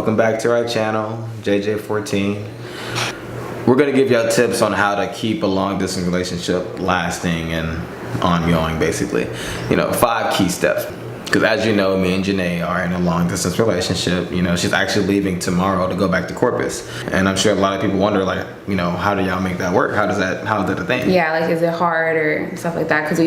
Welcome back to our channel, JJ14. We're gonna give y'all tips on how to keep a long distance relationship lasting and ongoing, basically. 5 key steps. Because as you know, me and Janae are in a long distance relationship. She's actually leaving tomorrow to go back to Corpus. And I'm sure a lot of people wonder, how do y'all make that work? How is that a thing? Yeah, is it hard or stuff like that? Because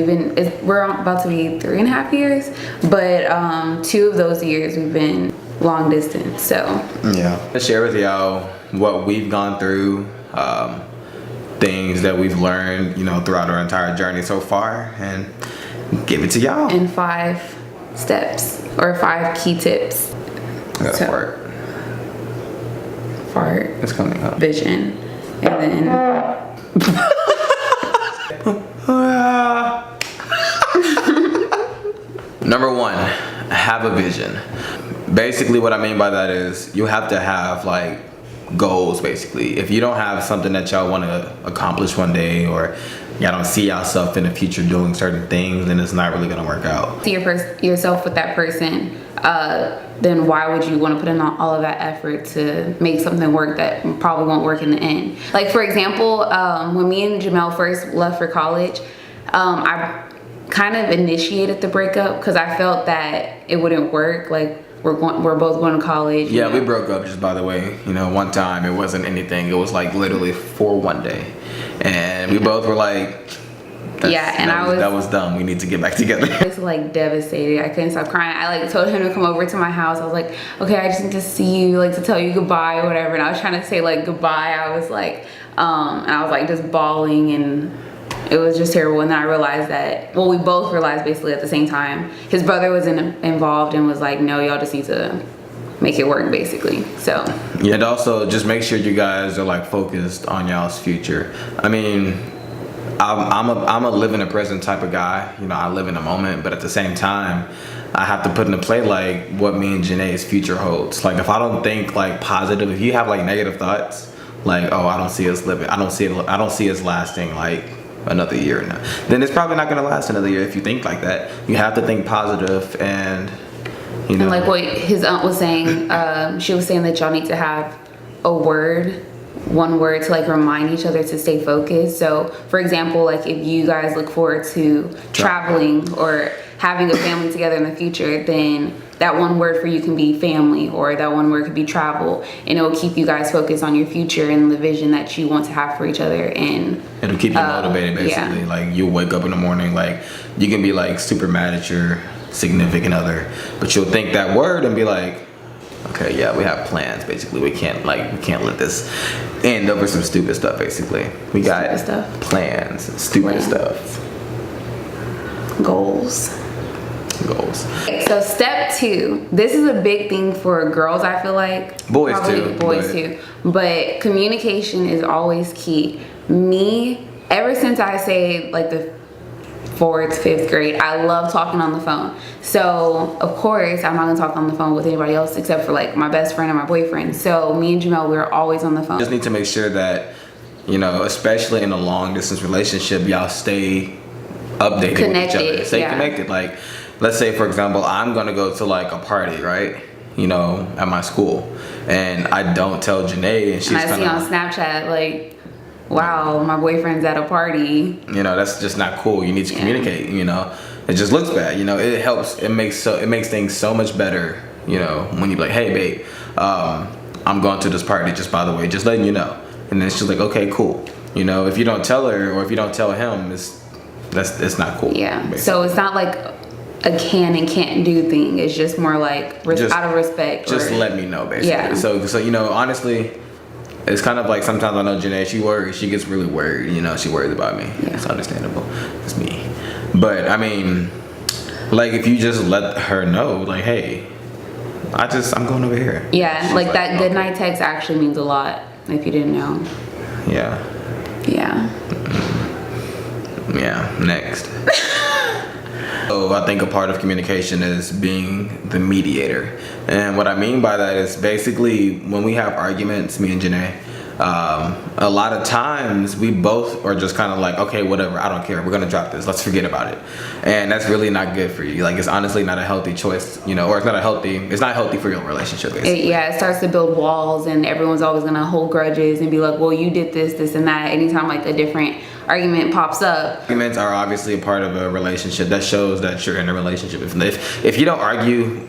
we're about to be 3.5 years, but 2 of those years we've been long distance, so. Yeah. Let's share with y'all what we've gone through, things that we've learned, throughout our entire journey so far, and give it to y'all. And 5 steps or 5 key tips. That's Fart. It's coming up. Vision. And then Number 1, have a vision. Basically what I mean by that is you have to have goals, basically. If you don't have something that y'all want to accomplish one day, or y'all don't see yourself in the future doing certain things, then it's not really gonna work out. See yourself with that person, then why would you want to put in all of that effort to make something work that probably won't work in the end? For example, when me and Jamel first left for college, I kind of initiated the breakup because I felt that it wouldn't work. We're both going to college. Yeah, we broke up, just by the way. One time, it wasn't anything. It was literally for one day, and we both were that was dumb. We need to get back together. I was devastated. I couldn't stop crying. I told him to come over to my house. I was like, okay, I just need to see you, to tell you goodbye or whatever. And I was trying to say goodbye. I was and I was just bawling, and it was just terrible. And then I realized that, we both realized basically at the same time. His brother was involved and was no, y'all just need to make it work, basically. So yeah, and also just make sure you guys are focused on y'all's future. I mean, I'm a live in the present type of guy. I live in the moment, but at the same time, I have to put into play what me and Janae's future holds. If I don't think positive, if you have negative thoughts, oh, I don't see us living, I don't see us lasting another year now, then it's probably not gonna last another year. If you think like that, you have to think positive. And and what his aunt was saying, she was saying that y'all need to have one word to remind each other to stay focused. So for example, if you guys look forward to traveling or having a family together in the future, then that one word for you can be family, or that one word could be travel, and it will keep you guys focused on your future and the vision that you want to have for each other. And it'll keep you motivated, basically. Yeah. You wake up in the morning, you can be super mad at your significant other, but you'll think that word and be okay, yeah, we have plans, basically. We can't let this end over some stupid stuff, basically. We got plans, stupid stuff. Goals. Okay, so step 2, this is a big thing for girls, I feel boys too, but communication is always key. Me, ever since I say the 4th, 5th grade, I love talking on the phone. So of course I'm not gonna talk on the phone with anybody else except for my best friend and my boyfriend. So me and Jamel, we're always on the phone. Just need to make sure that especially in a long distance relationship, y'all stay updated, connected, with each other. Stay connected. Let's say, for example, I'm gonna go to a party, right? At my school, and I don't tell Janae, and she's I see on Snapchat wow, my boyfriend's at a party. That's just not cool. You need to communicate. It just looks bad. It helps. It makes things so much better. When you be hey babe, I'm going to this party. Just by the way, just letting you know. And then she's okay, cool. If you don't tell her, or if you don't tell him, it's not cool. Yeah. Basically. So it's not a can and can't do thing. It's just more out of respect. Just let me know, basically. Yeah. So honestly, it's kind of sometimes I know Janae, she worries. She gets really worried. She worries about me. Yeah. It's understandable. It's me. But I mean, if you just let her know, hey, I'm going over here. Yeah. She's that good night text actually means a lot. If you didn't know. Yeah. Yeah. Yeah. Next. So I think a part of communication is being the mediator. And what I mean by that is basically when we have arguments, me and Janae, A lot of times we both are just kind of like, okay, whatever, I don't care, we're gonna drop this, let's forget about it. And that's really not good for you. Like, it's honestly not a healthy choice, you know, or it's not healthy for your relationship, basically. It starts to build walls, and everyone's always gonna hold grudges and be like, well, you did this and that. Anytime like a different argument pops up. Arguments are obviously a part of a relationship. That shows that you're in a relationship. If you don't argue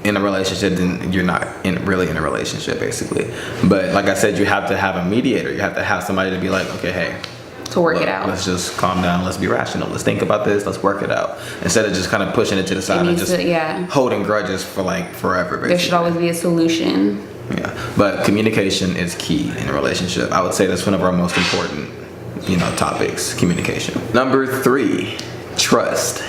in a relationship, then you're not really in a relationship, basically. But like I said, you have to have a mediator. You have to have somebody to be like, okay, hey, to work it out. Let's just calm down. Let's be rational. Let's think about this. Let's work it out. Instead of just kind of pushing it to the side and just holding grudges for like forever, basically. There should always be a solution. Yeah, but communication is key in a relationship. I would say that's one of our most important, you know, topics, communication. Number 3, trust.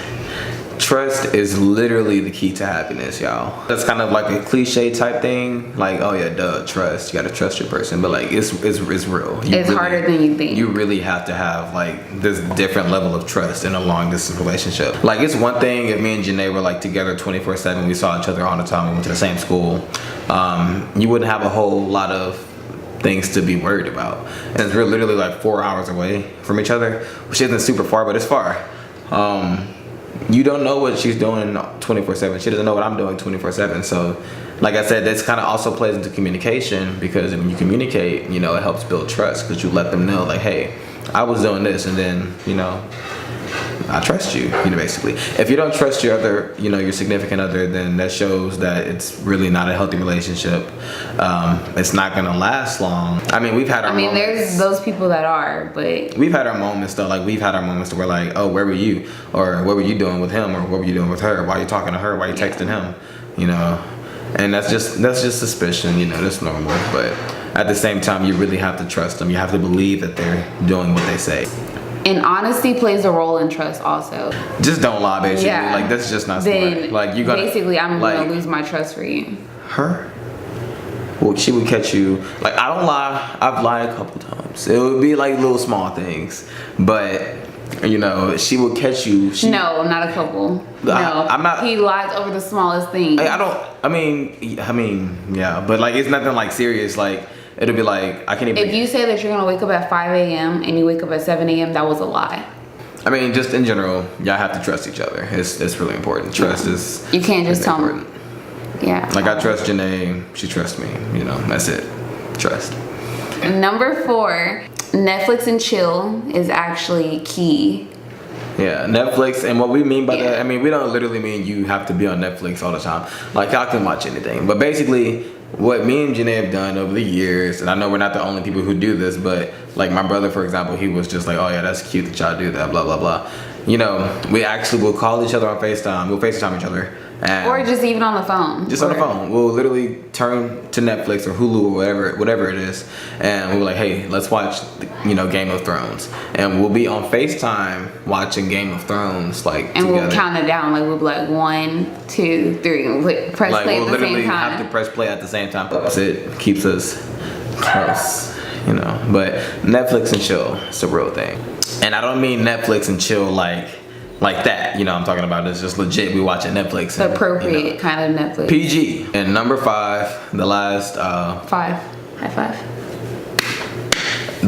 Trust is literally the key to happiness, y'all. That's kind of like a cliche type thing, like, oh yeah, duh, trust. You gotta trust your person, but like it's real. It's harder than you think. You really have to have like this different level of trust in a long distance relationship. Like, it's one thing if me and Janae were like together 24/7, we saw each other all the time, we went to the same school. You wouldn't have a whole lot of things to be worried about. And we're literally like 4 hours away from each other, which isn't super far, but it's far. You don't know what she's doing 24/7. She doesn't know what I'm doing 24/7. So, like I said, this kind of also plays into communication, because when you communicate, you know, it helps build trust, because you let them know, like, hey, I was doing this, and then, you know, I trust you, you know, basically. If you don't trust your other, you know, your significant other, then that shows that it's really not a healthy relationship. It's not gonna last long. I mean, we've had our moments. There's those people that are, but we've had our moments though. Like, we've had our moments where like, oh, where were you? Or what were you doing with him? Or what were you doing with her? Why are you talking to her? Why are you texting him? You know, and that's just suspicion, you know, that's normal. But at the same time, you really have to trust them. You have to believe that they're doing what they say. and honesty plays a role in trust also. Just don't lie, basically. Yeah. Like, that's just not smart. Like, you gotta, basically, I'm like, gonna lose my trust for you. Her? Well, she would catch you. Like, I don't lie. I've lied a couple times. It would be like little small things, but you know, she would catch you. No, not a couple. No, I'm not. He lies over the smallest thing. I mean, yeah, but like, it's nothing like serious. Like, it'll be like, I can't even. If you say that you're gonna wake up at 5 a.m. and you wake up at 7 a.m., that was a lie. I mean, just in general, y'all have to trust each other. It's really important. Trust is. You can't just tell me. Yeah. Like, I trust Janae, she trusts me. You know, that's it. Trust. Number 4, Netflix and chill is actually key. Yeah, Netflix, and what we mean by that, I mean, we don't literally mean you have to be on Netflix all the time. Like, y'all can watch anything. But basically, what me and Janae have done over the years, and I know we're not the only people who do this, but like my brother, for example, he was just like, oh yeah, that's cute that y'all do that, blah, blah, blah. You know, we actually will call each other on FaceTime. We'll FaceTime each other. Or just even on the phone. Just on the phone. We'll literally turn to Netflix or Hulu or whatever it is, and we'll be like, hey, let's watch, you know, Game of Thrones. And we'll be on FaceTime watching Game of Thrones, like, and together. We'll count it down. Like, we'll be like 1, 2, 3, and we'll press play at the same time. We'll literally have to press play at the same time. That's it. Keeps us close, you know. But Netflix and chill, it's a real thing. And I don't mean Netflix and chill like that, you know, I'm talking about it's just legit, we watching Netflix. The appropriate, you know, kind of Netflix. PG. And number 5, the last 5. High five.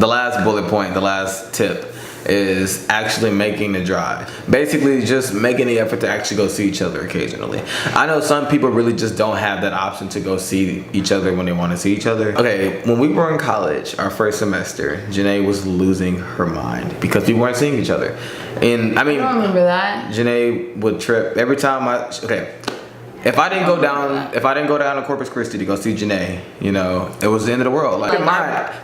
The last bullet point, the last tip is actually making the drive. Basically, just making the effort to actually go see each other occasionally. I know some people really just don't have that option to go see each other when they want to see each other. Okay, when we were in college, our first semester, Janae was losing her mind because we weren't seeing each other. And I mean, I don't remember that. Janae would trip every time if I didn't go down to Corpus Christi to go see Janae, you know, it was the end of the world. Like,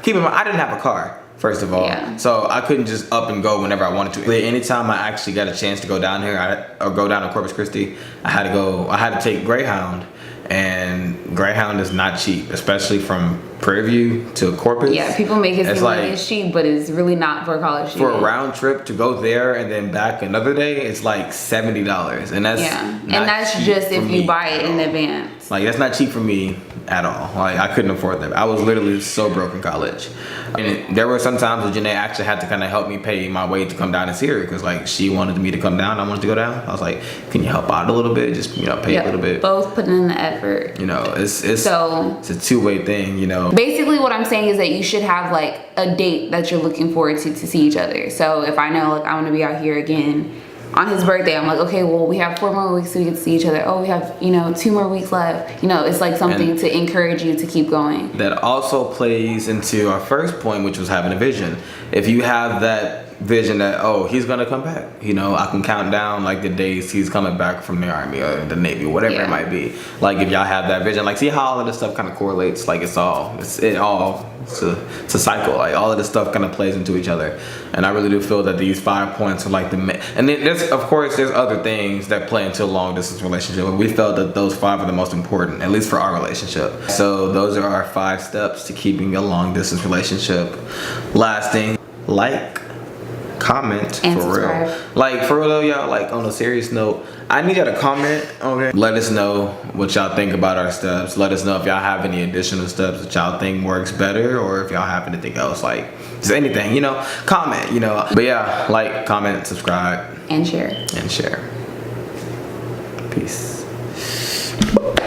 keep in mind, I didn't have a car. First of all, so I couldn't just up and go whenever I wanted to. Anytime I actually got a chance to go down here or go down to Corpus Christi, I had to take Greyhound, and Greyhound is not cheap, especially from Prairie View to Corpus. Yeah, people make it seem like it's cheap, but it's really not for a college student. For a round trip to go there and then back another day, it's like $70, and that's just if you buy it in advance. Like, that's not cheap for me at all. Like, I couldn't afford that. I was literally so broke in college. And there were some times that Janae actually had to kind of help me pay my way to come down and see her, because like, she wanted me to come down, I wanted to go down. I was like, can you help out a little bit? Just, you know, pay a little bit. Both putting in the effort. You know, it's a two-way thing, you know. Basically what I'm saying is that you should have like a date that you're looking forward to see each other. So if I know like I'm gonna be out here again on his birthday, I'm like, okay, well, we have 4 more weeks so we get to see each other. Oh, we have, 2 more weeks left. It's like something to encourage you to keep going. That also plays into our first point, which was having a vision. If you have that vision that, oh, he's gonna come back, I can count down like the days he's coming back from the army or the navy, whatever it might be. Like if y'all have that vision, like see how all of this stuff kind of correlates, like it's a cycle, like all of this stuff kind of plays into each other. And I really do feel that these 5 points are like and then there's other things that play into a long distance relationship, but we felt that those 5 are the most important, at least for our relationship. So those are our 5 steps to keeping a long distance relationship lasting. Like, comment, and for subscribe. real. Like for real though, y'all, like on a serious note, I need y'all to comment, okay? Let us know what y'all think about our steps. Let us know if y'all have any additional steps that y'all think works better, or if y'all have anything else, like just anything, comment, But yeah, like, comment, subscribe, and share. Peace.